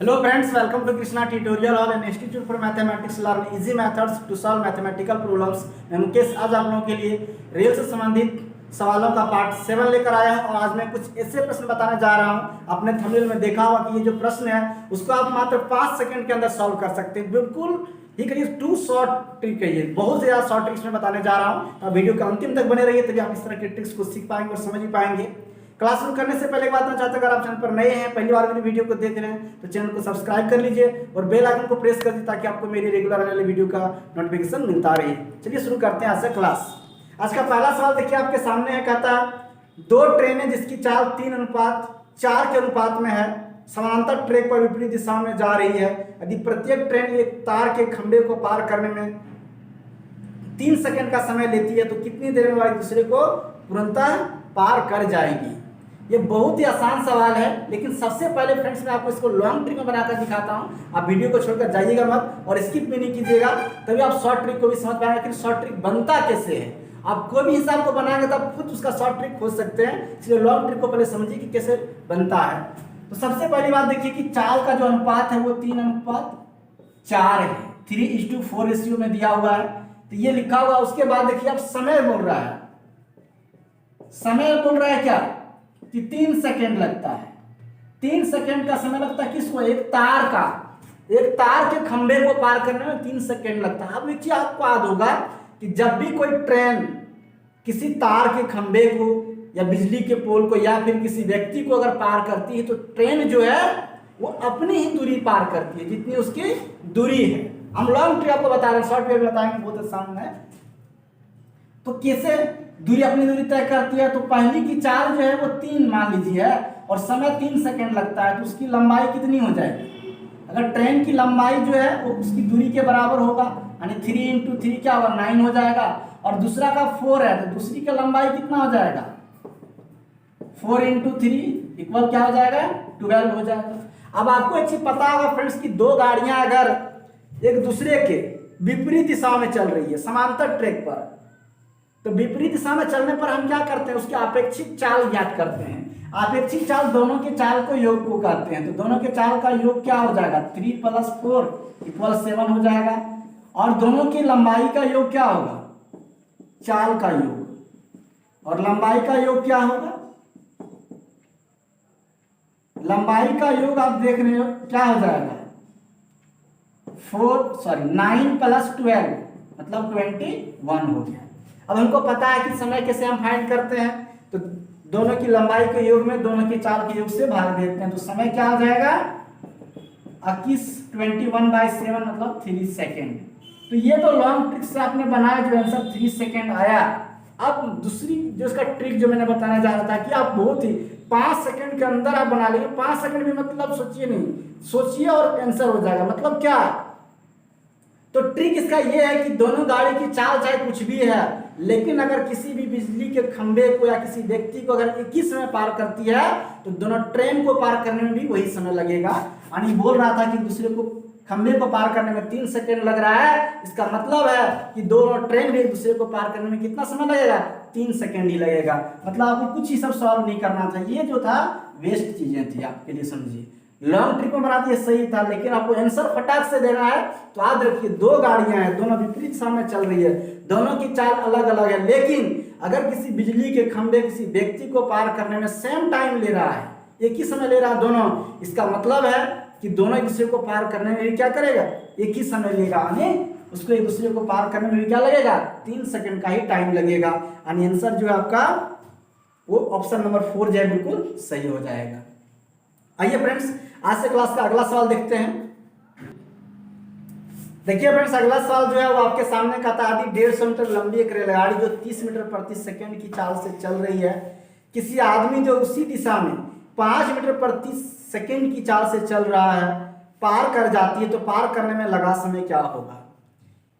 Hello friends, welcome to Krishna Tutorial Hall and Institute for Mathematics Learn Easy Methods to Solve Mathematical Problems। मैं मुकेश आज आप लोगों के लिए रेल से संबंधित सवालों का पार्ट 7 लेकर आया हूं और आज मैं कुछ ऐसे प्रश्न बताने जा रहा हूं। आपने थंबनेल में देखा होगा कि ये जो प्रश्न है उसको आप मात्र 5 सेकंड के अंदर सॉल्व कर सकते हैं। बिल्कुल ही करिए 2 शॉर्ट ट्रिक है, ये बहुत ज्यादा शॉर्ट ट्रिक्स में बताने जा रहा हूँ। तो वीडियो के अंतिम तक बने रहिए, तभी आप इस तरह के ट्रिक्स को सीख पाएंगे और समझ भी पाएंगे। क्लास शुरू करने से पहले एक बात मैं चाहता हूं, अगर आप चैनल पर नए हैं, पहली बार मेरी वीडियो को देख रहे हैं तो चैनल को सब्सक्राइब कर लीजिए और बेल आइकन को प्रेस कर दीजिए ताकि आपको मेरी रेगुलर आने वाली वीडियो का नोटिफिकेशन मिलता रहे। चलिए शुरू करते हैं आज से क्लास। आज का पहला सवाल देखिए आपके सामने है, कहता है 2 ट्रेनें जिसकी चाल 3:4 के अनुपात में है, समानांतर ट्रैक पर विपरीत दिशा में जा रही है। यदि प्रत्येक ट्रेन एक तार के खंभे को पार करने में 3 सेकंड का समय लेती है तो कितनी देर में वह एक दूसरे को तुरंतः पार कर जाएगी। ये बहुत ही आसान सवाल है, लेकिन सबसे पहले फ्रेंड्स मैं आपको इसको लॉन्ग ट्रिक में बनाकर दिखाता हूं। आप वीडियो को छोड़कर जाइएगा मत और स्किप भी नहीं कीजिएगा, तभी आप शॉर्ट ट्रिक को भी समझ पाएंगे कि शॉर्ट ट्रिक बनता कैसे है। आप कोई भी हिसाब को बनाएंगे तब खुद उसका शॉर्ट ट्रिक खोज सकते हैं, इसलिए लॉन्ग ट्रिक को पहले समझिए कि कैसे बनता है। तो सबसे पहली बात देखिए कि चाल का जो अनुपात है वो 3:4 है, 3:4 रेशियो में दिया हुआ है, तो ये लिखा हुआ। उसके बाद देखिए अब समय बोल रहा है, समय बोल रहा है क्या कि 3 सेकेंड लगता है। 3 सेकेंड का समय लगता है किसको? एक तार के खंभे को पार करने में 3 सेकेंड लगता है। अब देखिए आपको याद होगा कि जब भी कोई ट्रेन किसी तार के खंभे को या बिजली के पोल को या फिर किसी व्यक्ति को अगर पार करती है तो ट्रेन जो है वो अपनी ही दूरी पार करती है जितनी उसकी दूरी है। हम लॉन्ग ट्रिक आपको बता रहे हैं, शॉर्ट वे में बताएंगे, बहुत आसान है। तो कैसे दूरी अपनी दूरी तय करती है? तो पहली की चाल जो है वो 3 मान लीजिए है और समय 3 सेकंड लगता है, तो उसकी लंबाई कितनी हो जाएगी? अगर ट्रेन की लंबाई जो है वो उसकी दूरी के बराबर होगा, यानी 3 × 3 क्या होगा? 9 हो जाएगा। और दूसरा का 4 है तो दूसरी की लंबाई कितना हो जाएगा? 4 × 3 इक्वल क्या हो जाएगा? 12 हो जाएगा। अब आपको एक चीज पता होगा फ्रेंड्स कि 2 गाड़ियां अगर एक दूसरे के विपरीत दिशा में चल रही है समांतर ट्रैक पर, तो विपरीत दिशा में चलने पर हम क्या करते हैं? उसकी आपेक्षिक चाल ज्ञात करते हैं। आपेक्षिक चाल दोनों के चाल को योग को कहते हैं, तो दोनों के चाल का योग क्या हो जाएगा? 3 + 4 = 7 हो जाएगा। और दोनों की लंबाई का योग क्या होगा? चाल का योग। और लंबाई का योग क्या होगा? लंबाई का योग आप देख रहे हो क्या हो जाएगा? 9 + 12 मतलब 21 हो गया। अब हमको पता है कि समय कैसे हम फाइंड करते हैं, तो दोनों की लंबाई के योग में दोनों की चाल के योग से भाग देते हैं, तो समय क्या हो जाएगा? 21/7 मतलब 3 सेकेंड। तो ये तो लॉन्ग ट्रिक से आपने बनाया, जो आंसर 3 सेकेंड आया। अब दूसरी जो इसका ट्रिक जो मैंने बताना चाह रहा था कि आप बहुत ही 5 सेकेंड के अंदर आप बना लेंगे। 5 सेकेंड भी मतलब सोचिए नहीं, सोचिए और आंसर हो जाएगा। मतलब क्या? तो ट्रिक इसका ये है कि दोनों गाड़ी की चाल चाहे कुछ भी है, लेकिन अगर किसी भी बिजली के खंभे को या किसी व्यक्ति को अगर एक ही समय पार करती है तो दोनों ट्रेन को पार करने में भी वही समय लगेगा। यानी बोल रहा था कि दूसरे को खंभे को पार करने में 3 सेकेंड लग रहा है, इसका मतलब है कि दोनों ट्रेन भी एक दूसरे को पार करने में कितना समय लगेगा? 3 सेकेंड ही लगेगा। मतलब आपको कुछ ही सब सॉल्व नहीं करना था। ये जो था वेस्ट चीजें थी आपके लिए, समझिए। लॉन्ग ट्रिक में बना दिए सही था, लेकिन आपको आंसर फटाक से देना है। तो याद रखिए 2 गाड़ियां हैं, दोनों विपरीत दिशा में चल रही है, दोनों की चाल अलग अलग है, लेकिन अगर किसी बिजली के खंभे किसी व्यक्ति को पार करने में सेम टाइम ले रहा है, एक ही समय ले रहा है दोनों, इसका मतलब है कि दोनों एक दूसरे को पार करने में भी क्या करेगा? एक ही समय लेगा, यानी उसको एक दूसरे को पार करने में भी क्या लगेगा? 3 सेकंड का ही टाइम लगेगा। यानी आंसर जो है आपका वो ऑप्शन नंबर 4 जो है बिल्कुल सही हो जाएगा। आइए फ्रेंड्स आज से क्लास का अगला सवाल देखते हैं। देखिए फ्रेंड्स अगला सवाल जो है वो आपके सामने का था, आदि 150 मीटर लंबी एक रेलगाड़ी जो 30 मीटर प्रति सेकंड की चाल से चल रही है, किसी आदमी जो उसी दिशा में 5 मीटर प्रति सेकंड की चाल से चल रहा है पार कर जाती है, तो पार करने में लगा समय क्या होगा?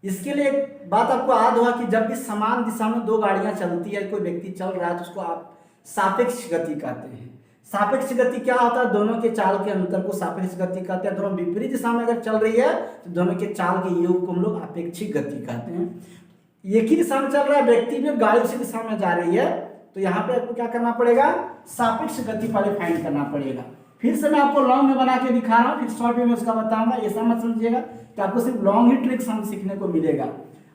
इसके लिए एक बात आपको याद होगा कि जब भी समान दिशा में 2 गाड़ियां चलती है, कोई व्यक्ति चल रहा है, तो उसको आप सापेक्ष गति कहते हैं। सापेक्ष गति क्या होता है? दोनों के चाल के अंतर को सापेक्ष गति कहते हैं। दोनों विपरीत दिशा में अगर चल रही है तो दोनों के चाल के योग को हम लोग अपेक्षिक गति कहते हैं। एक ही दिशा में चल रहा है व्यक्ति भी, गाड़ी उसी दिशा में जा रही है, तो यहाँ पे आपको क्या करना पड़ेगा? सापेक्ष गति पहले फाइंड करना पड़ेगा। फिर से मैं आपको लॉन्ग में बना के दिखा रहा हूँ, फिर शॉर्ट में उसका बताऊंगा। ऐसा मत समझिएगा कि आपको सिर्फ लॉन्ग ही ट्रिक्स हम सीखने को मिलेगा।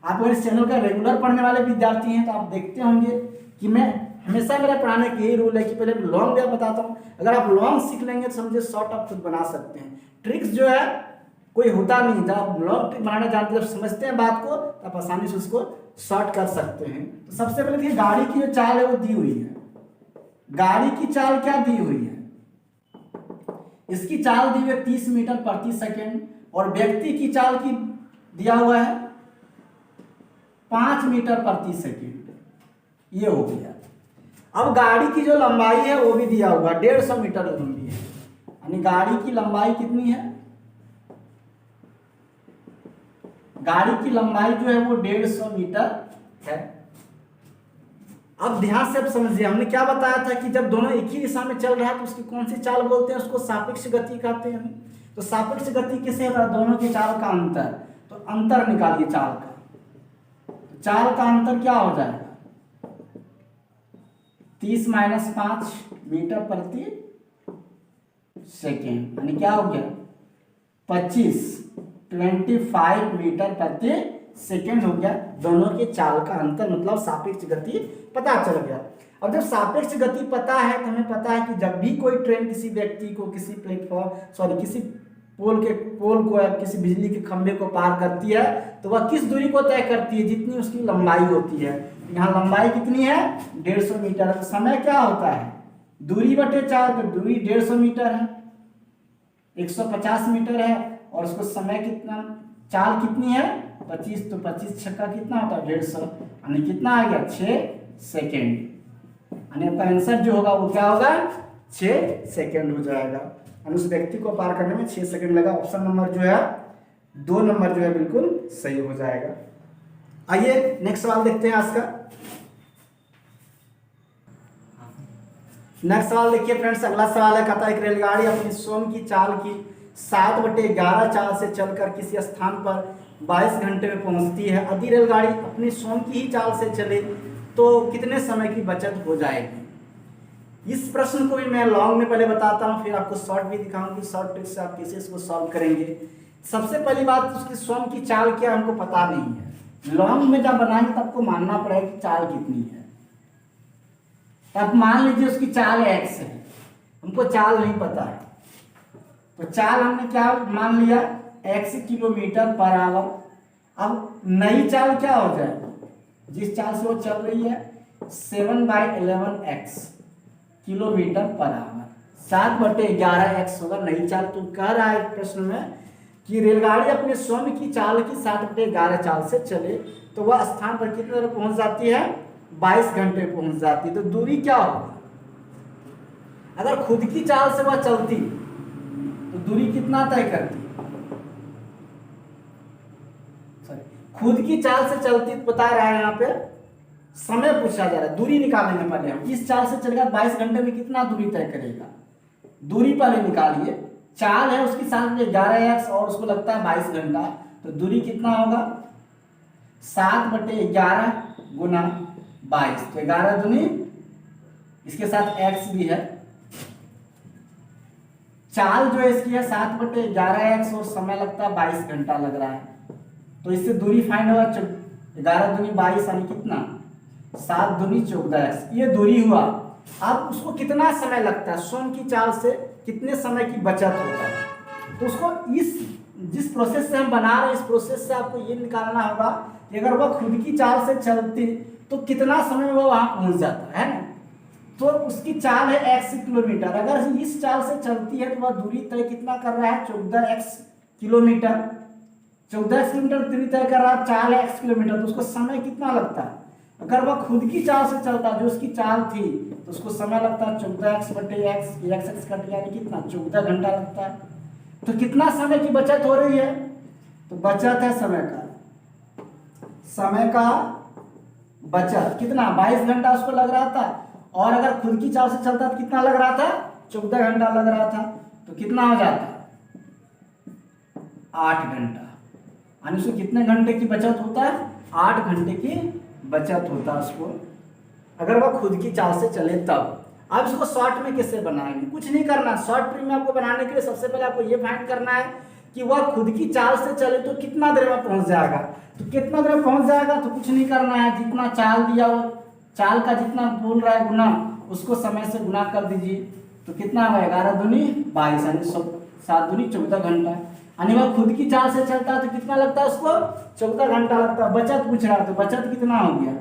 आप अगर इस चैनल का रेगुलर पढ़ने वाले विद्यार्थी हैं तो आप देखते होंगे कि मैं हमेशा मेरा पढ़ाने का यही रूल है कि पहले लॉन्ग वे बताता हूँ। अगर आप लॉन्ग सीख लेंगे तो समझिए शॉर्ट आप खुद बना सकते हैं। ट्रिक्स जो है कोई होता नहीं, जब आप लॉन्ग ट्रिक बनाना जानते हैं, जब समझते हैं बात को तो आप आसानी से उसको शॉर्ट कर सकते हैं। तो सबसे पहले देखिए गाड़ी की जो चाल है वो दी हुई है। गाड़ी की चाल क्या दी हुई है? इसकी चाल दी हुई है 30 मीटर प्रति सेकेंड और व्यक्ति की चाल की दिया हुआ है 5 मीटर प्रति सेकेंड। ये हो गया। अब गाड़ी की जो लंबाई है वो भी दिया हुआ 150 मीटर लंबी है, यानी गाड़ी की लंबाई कितनी है? गाड़ी की लंबाई जो है वो 150 मीटर है। अब ध्यान से अब समझिए, हमने क्या बताया था कि जब दोनों एक ही दिशा में चल रहा है तो उसकी कौन सी चाल बोलते हैं? उसको सापेक्ष गति कहते हैं। तो सापेक्ष गति किसे है? दोनों की चाल का अंतर। तो अंतर निकालिए चाल का। तो चाल का अंतर क्या हो जाएगा? 30 - 5 मीटर प्रति सेकेंड, यानी क्या हो गया? 25 मीटर प्रति सेकेंड हो गया। दोनों के चाल का अंतर मतलब सापेक्ष गति पता चल गया। अब जब सापेक्ष गति पता है तो हमें पता है कि जब भी कोई ट्रेन किसी व्यक्ति को किसी किसी पोल को या किसी बिजली के खंभे को पार करती है तो वह किस दूरी को तय करती है? जितनी उसकी लंबाई होती है। यहाँ लंबाई कितनी है? 150 मीटर। तो समय क्या होता है? दूरी बटे 4, तो दूरी 150 मीटर है, 150 मीटर है और उसको समय कितना, चाल कितनी है? 25। तो 25 छक्का कितना होता है? 150, यानी कितना आ गया? 6 सेकेंड। यानी आपका आंसर जो होगा वो क्या होगा? 6 सेकेंड हो जाएगा। यानी उस व्यक्ति को पार करने में 6 सेकेंड लगा। ऑप्शन नंबर जो है 2 नंबर जो है बिल्कुल सही हो जाएगा। आइए नेक्स्ट सवाल देखते हैं आज का। नेक्स्ट सवाल देखिए फ्रेंड्स, अगला सवाल है, कहता है एक रेलगाड़ी अपनी स्वयं की चाल की 7/11 चाल से चलकर किसी स्थान पर 22 घंटे में पहुंचती है। यदि रेलगाड़ी अपनी स्वयं की ही चाल से चले तो कितने समय की बचत हो जाएगी? इस प्रश्न को भी मैं लॉन्ग में पहले बताता हूं, फिर आपको शॉर्ट भी दिखाऊंगी। शॉर्ट ट्रिक से आप कैसे इसको सॉल्व करेंगे। सबसे पहली बात, उसकी स्वयं की चाल क्या हमको पता नहीं है। लॉन्ग में जब बनाएंगे तब आपको मानना पड़ेगा कि चाल कितनी है। अब मान लीजिए उसकी चाल x है, हमको चाल नहीं पता है तो चाल हमने क्या मान लिया? x kilometre per hour. अब नई चाल क्या हो जाएगी? जिस चाल से वो चल रही है 7/11x kilometre per hour. 7/11x होगा नई चाल। तो कह रहा है प्रश्न में कि रेलगाड़ी अपने स्वयं की चाल की 7/11 चाल से चले तो वह स्थान पर कितने देर पहुंच जाती है? 22 घंटे पहुंच जाती है। तो दूरी क्या होगा? अगर खुद की चाल से वह चलती तो दूरी कितना तय करती? खुद की चाल से चलती बता रहा है, यहाँ पे समय पूछा जा रहा है। दूरी निकालेंगे पहले हम। इस चाल से चलेगा 22 घंटे में कितना दूरी तय करेगा? दूरी पहले निकालिए। चाल है उसकी 7/11x और उसको लगता है 22 घंटा, तो दूरी कितना होगा? 7/11 गुना 22, तो 11 दूनी, इसके साथ x भी है। चाल जो है इसकी है 7/11x और समय लगता है 22 घंटा लग रहा है। तो इससे दूरी फाइंड होगा 11 दूनी 22, यानी कितना? 7 दूनी 14x। ये दूरी हुआ। अब उसको कितना समय लगता है? स्वयं की चाल से कितने समय की बचत होता है? तो उसको इस जिस प्रोसेस से हम बना रहे हैं इस प्रोसेस से आपको ये निकालना होगा कि अगर वह खुद की चाल से चलती तो कितना समय में वो वहां पहुंच जाता है ना। तो उसकी चाल है x किलोमीटर। अगर इस चाल से चलती है तो वह दूरी तय कितना कर रहा है? 14x kilometre. 14x किलोमीटर दूरी तय कर रहा है, चाल है x किलोमीटर, तो उसको समय कितना लगता है? अगर वह खुद की चाल से चलता जो उसकी चाल थी तो उसको समय लगता है 14x/x, x कट गया, यानी कितना? 14 घंटा लगता है। तो कितना समय की बचत हो रही है? तो बचत है समय का बचत कितना? 22 घंटा उसको लग रहा था, और अगर खुद की चाल से चलता तो कितना लग रहा था? 14 घंटा लग रहा था। तो कितना हो जाता? 8 घंटा। यानी उसको कितने घंटे की बचत होता है? 8 घंटे की बचत होता है उसको, अगर वह खुद की चाल से चले तब। अब इसको शॉर्ट में कैसे बनाएंगे, कुछ नहीं करना। शॉर्ट ट्रिक में आपको बनाने के लिए सबसे पहले आपको ये फाइंड करना है कि वह खुद की चाल से चले तो कितना देर में पहुंच जाएगा। तो कितना देर में पहुंच जाएगा, तो कुछ नहीं करना है, जितना चाल दिया हो, चाल का जितना बोल रहा है गुना, उसको समय से गुना कर दीजिए। तो कितना होगा, 11 दूनी 22 यानी 7 दूनी 14 घंटा। यानी वह खुद की चाल से चलता है तो कितना लगता है उसको, 14 घंटा लगता है। बचत पूछ रहा है तो बचत कितना हो गया,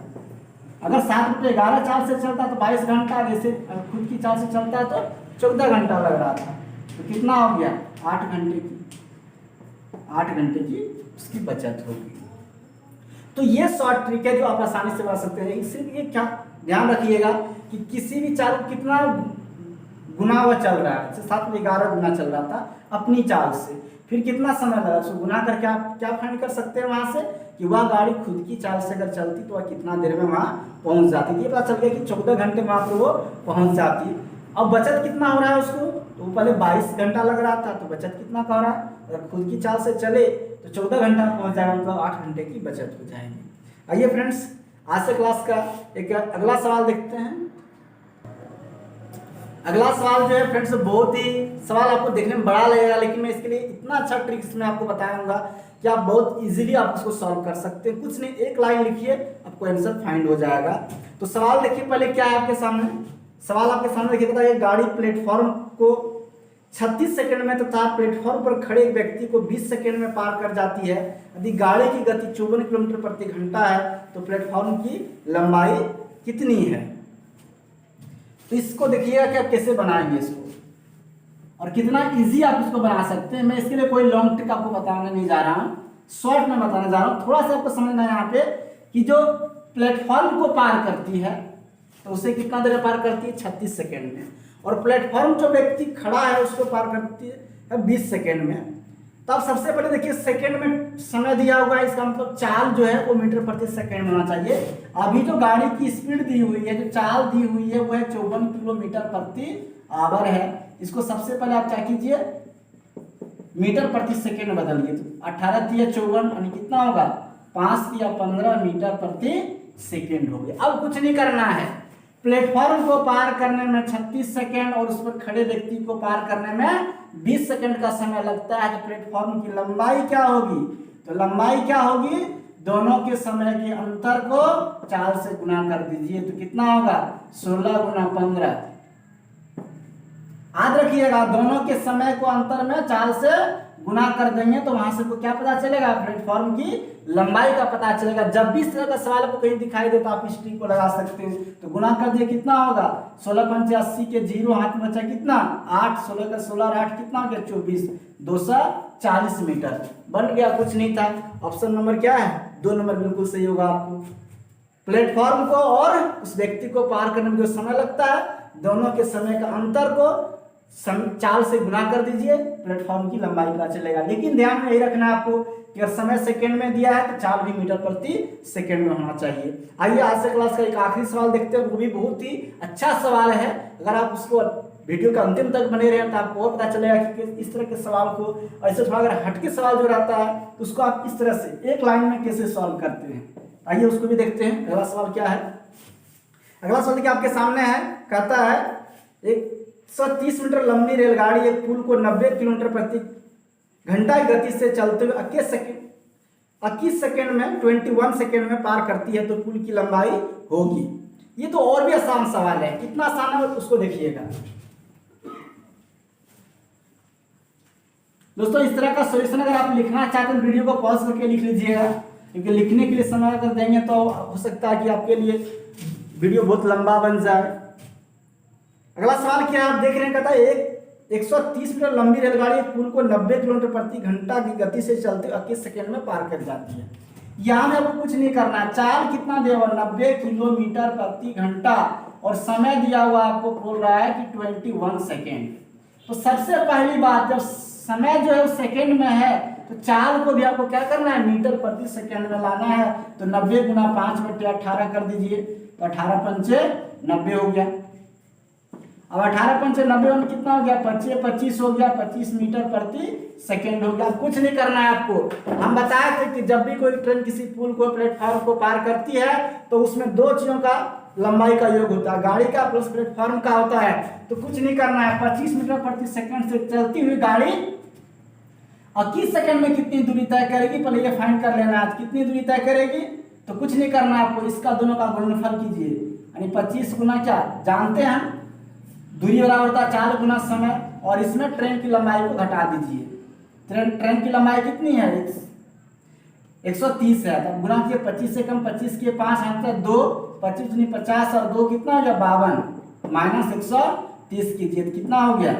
अगर 7 रुपये 11 चाल से चलता तो 22 घंटा, जैसे खुद की चाल से चलता है तो 14 घंटा लग रहा था, तो कितना हो गया 8 घंटे की उसकी बचत होगी। तो ये शॉर्ट ट्रिक है जो आप आसानी से बना सकते हैं। सिर्फ ये क्या ध्यान रखिएगा कि किसी भी चाल कितना गुना वह चल रहा है, 7 में 11 गुना चल रहा था अपनी चाल से, फिर कितना समय लगा, उसको गुना करके आप क्या फाइंड कर सकते हैं वहां से कि वह गाड़ी खुद की चाल से अगर चलती तो वह कितना देर में वहां पहुंच जाती। ये पता चल गया कि 14 घंटे वहां पर वो पहुंच जाती। अब बचत कितना हो रहा है उसको, तो पहले 22 घंटा लग रहा था, तो बचत कितना का हो रहा है, अगर खुद की चाल से चले तो 14 घंटा पहुंच जाएगा, मतलब 8 घंटे की बचत हो जाएगी। आइए फ्रेंड्स, आज से क्लास का एक अगला सवाल देखते हैं। अगला सवाल जो है फ्रेंड्स, बहुत ही सवाल आपको देखने में बड़ा लगेगा, लेकिन मैं इसके लिए इतना अच्छा ट्रिक्स में आपको बताऊंगा कि आप बहुत इजीली आप इसको सॉल्व कर सकते हैं। कुछ नहीं, एक लाइन लिखिए, आपको आंसर फाइंड हो जाएगा। तो सवाल देखिए पहले क्या है आपके सामने, सवाल आपके सामने देखिए, बताइए गाड़ी प्लेटफॉर्म को 36 सेकंड में तथा प्लेटफॉर्म पर खड़े एक व्यक्ति को 20 सेकंड में पार कर जाती है। यदि गाड़ी की गति 54 किलोमीटर प्रति घंटा है तो प्लेटफॉर्म की लंबाई कितनी है। तो इसको देखिएगा कि आप कैसे बनाएंगे इसको, और कितना इजी आप इसको बना सकते हैं। मैं इसके लिए कोई लॉन्ग ट्रिक आपको बताने नहीं जा रहा हूँ, शॉर्ट में बताने जा रहा हूँ। थोड़ा सा आपको समझना है यहाँ पे कि जो प्लेटफॉर्म को पार करती है तो उसे कितना देर में पार करती है, 36 सेकेंड में, और प्लेटफॉर्म जो व्यक्ति खड़ा है उसको पार करती है 20 सेकेंड में। तो आप सबसे पहले देखिए सेकेंड में समय दिया हुआ है, इसका मतलब चाल जो है वो मीटर प्रति सेकेंड में होना चाहिए। अभी जो गाड़ी की स्पीड दी हुई है, जो चाल दी हुई है वो है 54 किलोमीटर प्रति आवर है। इसको सबसे पहले आप क्या कीजिए, मीटर प्रति सेकेंड बदलिए, तो 18 × 54 यानी कितना होगा, 5 या 15 मीटर प्रति सेकेंड हो गया। अब कुछ नहीं करना है, प्लेटफॉर्म को पार करने में 36 सेकेंड और उस पर खड़े व्यक्ति को पार करने में 20 सेकेंड का समय लगता है। तो प्लेटफॉर्म की लंबाई क्या होगी, तो लंबाई क्या होगी, दोनों के समय के अंतर को चाल से गुना कर दीजिए, तो कितना होगा 16 × 15। याद रखिएगा, दोनों के समय को अंतर में चाल से गुना कर देंगे तो वहां से को क्या पता चलेगा, प्लेटफॉर्म की लंबाई का पता चलेगा। जब भी इस तरह का सवाल आपको कहीं दिखाई दे तो आप इस ट्रिक को लगा सकते हैं। तो गुना कर दिए, कितना होगा 16 × 5 80 के 0 हाथ में बचा कितना 8, 16 का 16 और 8 कितना हो गया 24, 240 मीटर बन गया। कुछ नहीं था, ऑप्शन नंबर क्या है, 2 नंबर बिल्कुल सही होगा। आपको प्लेटफॉर्म को और उस व्यक्ति को पार करने में जो समय लगता है, दोनों के समय का अंतर को चाल से गुना कर दीजिए, प्लेटफॉर्म की लंबाई पता चलेगा। लेकिन ध्यान में यही रखना है आपको कि अगर समय सेकंड में दिया है तो चाल भी मीटर प्रति सेकंड में होना चाहिए। आइए आज से क्लास का एक आखिरी सवाल देखते हैं, वो भी बहुत ही अच्छा सवाल है। अगर आप उसको वीडियो के अंतिम तक बने रहे तो आपको और पता चलेगा कि इस तरह के सवाल को, ऐसे थोड़ा अगर हटके सवाल जो रहता है उसको आप इस तरह से एक लाइन में कैसे सॉल्व करते हैं। आइए उसको भी देखते हैं। अगला सवाल क्या है, अगला सवाल देखिए आपके सामने है, कहता है 130 मीटर लंबी रेलगाड़ी एक पुल को 90 किलोमीटर प्रति घंटा की गति से चलते हुए 21 सेकेंड में 21 सेकेंड में पार करती है, तो पुल की लंबाई होगी। ये तो और भी आसान सवाल है, कितना आसान है उसको देखिएगा दोस्तों। इस तरह का सॉल्यूशन अगर आप लिखना चाहते हैं वीडियो को पॉज करके लिख लीजिएगा, क्योंकि लिखने के लिए समय अगर देंगे तो हो सकता है कि आपके लिए वीडियो बहुत लंबा बन जाए। अगला सवाल क्या आप देख रहे हैं, कहता है 130 मीटर लंबी रेलगाड़ी एक पुल को 90 किलोमीटर प्रति घंटा की गति से चलते 21 सेकेंड में पार कर जाती है। यहाँ में आपको कुछ नहीं करना है, चाल कितना दिया हुआ 90 किलोमीटर प्रति घंटा और समय दिया हुआ आपको बोल रहा है कि 21 सेकेंड। तो सबसे पहली बात, जब समय जो है सेकेंड में है तो चाल को भी आपको क्या करना है, मीटर प्रति सेकेंड में लाना है। तो 90 × 5/18 कर दीजिए, तो 18 × 5 90 हो गया। अब 18 × 5 90 कितना हो गया, 25 हो गया, 25 मीटर प्रति सेकेंड हो गया। कुछ नहीं करना है आपको, हम बताए थे कि जब भी कोई ट्रेन किसी पुल को प्लेटफॉर्म को पार करती है तो उसमें 2 चीजों का लंबाई का योग होता है, गाड़ी का प्लस प्लेटफॉर्म का होता है। तो कुछ नहीं करना है, 25 मीटर प्रति सेकंड से चलती हुई गाड़ी और किस सेकंड में कितनी दूरी तय करेगी, पहले ये फाइंड कर लेना है। कितनी दूरी तय करेगी, तो कुछ नहीं करना है आपको, इसका दोनों का गुणनफल कीजिए, यानी 25 गुना क्या जानते हैं, दूरी बराबर होता है 4 गुना समय, और इसमें ट्रेन की लंबाई को घटा दीजिए। ट्रेन की लंबाई कितनी है, 130 है, तब गुना किए 25 से कम 25 के 5 हाथ से 2, 25 दूनी 50 और 2 कितना हो गया 52 माइनस 130 कीजिए, तो कितना हो गया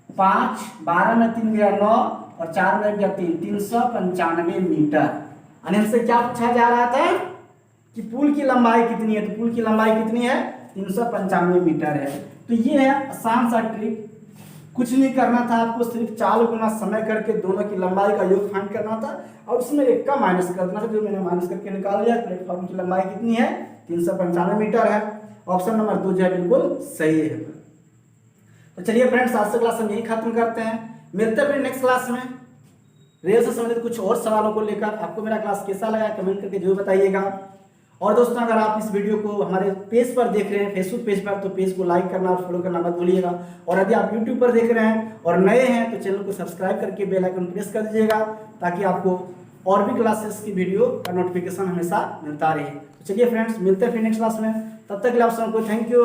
5, 12 में 3 गया 9 और 4 में गया 3, 395 मीटर। यानी हमसे क्या पूछा जा रहा था कि पुल की लंबाई कितनी है, तो पुल की लंबाई कितनी है 395 मीटर है। तो ये है आसान सा ट्रिक, कुछ नहीं करना था आपको, सिर्फ 4 गुना समय करके दोनों की लंबाई का योग फाइंड करना था और उसमें एक का माइनस कर देना था, जो मैंने माइनस करके निकाल दिया। प्लेटफॉर्म की लंबाई कितनी है 395 मीटर है। ऑप्शन नंबर 2 जो है बिल्कुल सही है। तो चलिए फ्रेंड्स, आज से क्लास हम यही खत्म करते हैं, मिलते हैं फिर नेक्स्ट क्लास में रेल से संबंधित कुछ और सवालों को लेकर। आपको मेरा क्लास कैसा लगा कमेंट करके जरूर बताइएगा। और दोस्तों, अगर आप इस वीडियो को हमारे पेज पर देख रहे हैं, फेसबुक पेज पर, तो पेज को लाइक करना और फॉलो करना मत भूलिएगा। और यदि आप यूट्यूब पर देख रहे हैं और नए हैं तो चैनल को सब्सक्राइब करके बेल आइकन प्रेस कर दीजिएगा, ताकि आपको और भी क्लासेस की वीडियो का नोटिफिकेशन हमेशा मिलता रहे। तो चलिए फ्रेंड्स, मिलते हैं फिर नेक्स्ट क्लास में, तब तक के लिए आप सबको थैंक यू।